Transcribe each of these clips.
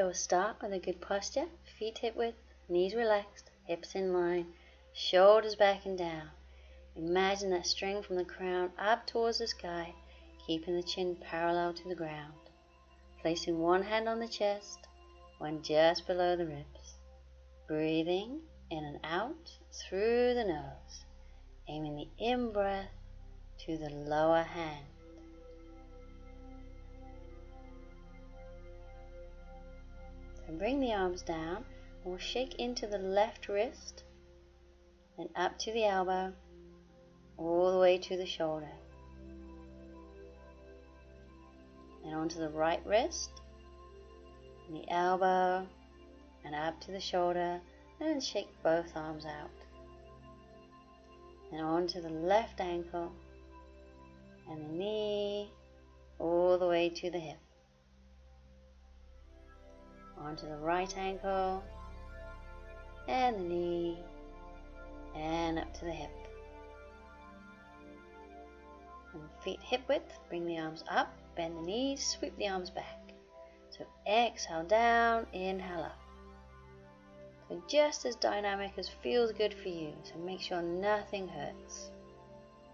So we'll start with a good posture, feet hip width, knees relaxed, hips in line, shoulders back and down. Imagine that string from the crown up towards the sky, keeping the chin parallel to the ground. Placing one hand on the chest, one just below the ribs. Breathing in and out through the nose, aiming the in-breath to the lower hand. So bring the arms down, and we'll shake into the left wrist, then up to the elbow, all the way to the shoulder. And onto the right wrist, and the elbow, and up to the shoulder, and shake both arms out. And onto the left ankle, and the knee, all the way to the hip. Onto the right ankle, and the knee, and up to the hip. And feet hip width, bring the arms up, bend the knees, sweep the arms back. So exhale down, inhale up. So just as dynamic as feels good for you, so make sure nothing hurts.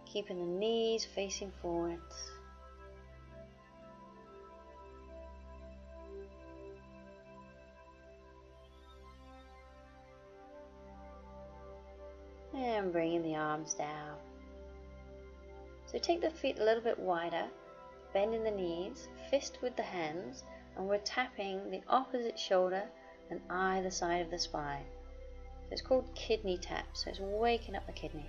Keeping the knees facing forwards. And bringing the arms down. So take the feet a little bit wider, bending the knees, fist with the hands, and we're tapping the opposite shoulder and either side of the spine. So it's called kidney tap, so it's waking up the kidneys.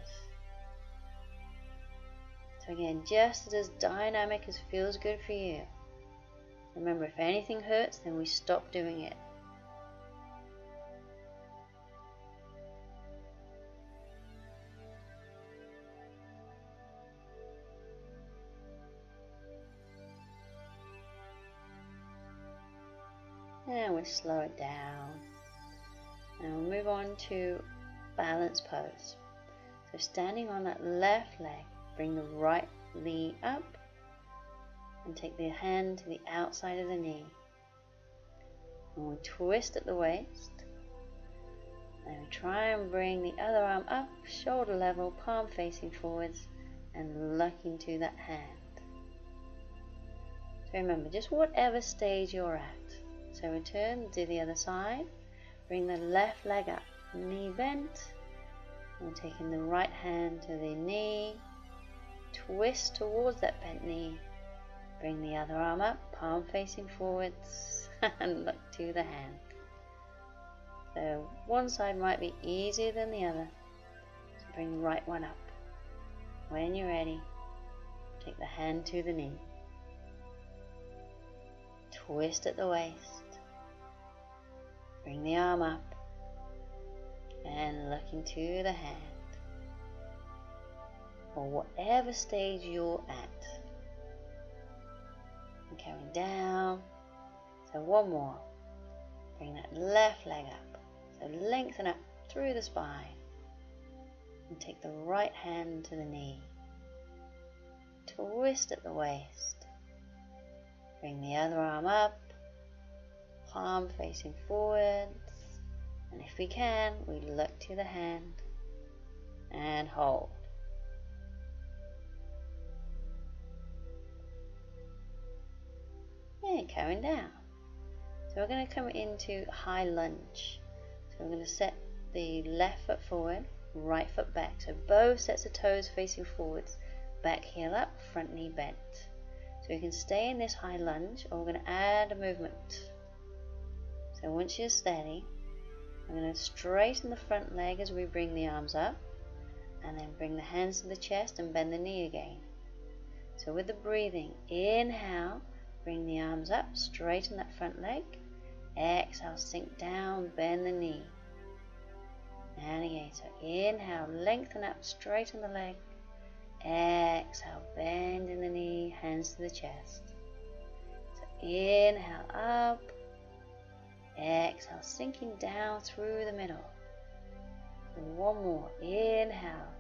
So again, just as dynamic as feels good for you. Remember, if anything hurts, then we stop doing it. And we'll slow it down. And we'll move on to balance pose. So standing on that left leg, bring the right knee up and take the hand to the outside of the knee. And we'll twist at the waist. And we try and bring the other arm up, shoulder level, palm facing forwards, and lock into that hand. So remember, just whatever stage you're at. So return, do the other side, bring the left leg up, knee bent, and taking the right hand to the knee, twist towards that bent knee, bring the other arm up, palm facing forwards, and look to the hand. So one side might be easier than the other, so bring the right one up. When you're ready, take the hand to the knee, twist at the waist, bring the arm up and look into the hand, or whatever stage you're at. And coming down. So one more. Bring that left leg up. So lengthen up through the spine. And take the right hand to the knee. Twist at the waist. Bring the other arm up. Palm facing forwards, and if we can, we look to the hand and hold. And coming down. So we're going to come into high lunge. So we're going to set the left foot forward, right foot back. So both sets of toes facing forwards, back heel up, front knee bent. So we can stay in this high lunge, or we're going to add a movement. So once you're steady, I'm going to straighten the front leg as we bring the arms up, and then bring the hands to the chest and bend the knee again. So with the breathing, inhale, bring the arms up, straighten that front leg. Exhale, sink down, bend the knee. And again, so inhale, lengthen up, straighten the leg. Exhale, bend in the knee, hands to the chest. So inhale up. Exhale, sinking down through the middle. And one more. Inhale.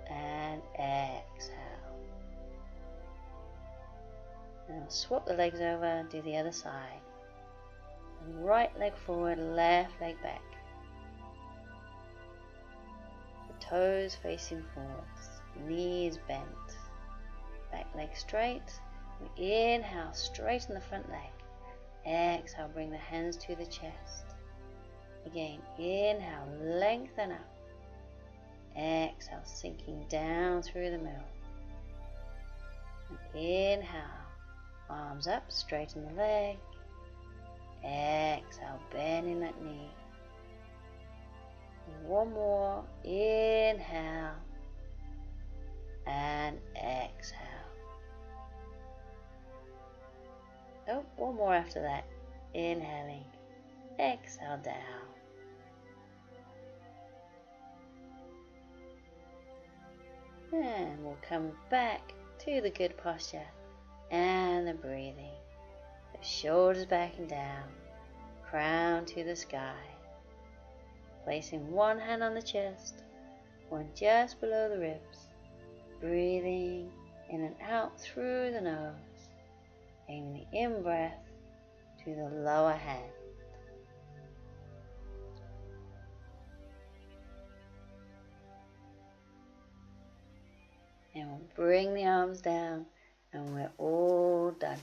And exhale. And I'll swap the legs over and do the other side. right leg forward, left leg back. The toes facing forwards, knees bent, back leg straight. We inhale, straighten the front leg. Exhale, bring the hands to the chest. Again, inhale, lengthen up. Exhale, sinking down through the middle. And inhale, arms up, straighten the leg. Exhale, bending that knee. One more, inhale and exhale. Oh, one more after that. Inhaling, exhale down. And we'll come back to the good posture and the breathing. The shoulders back and down, crown to the sky. Placing one hand on the chest, one just below the ribs. Breathing in and out through the nose. Aiming the in-breath to the lower hand. And we'll bring the arms down and we're all done.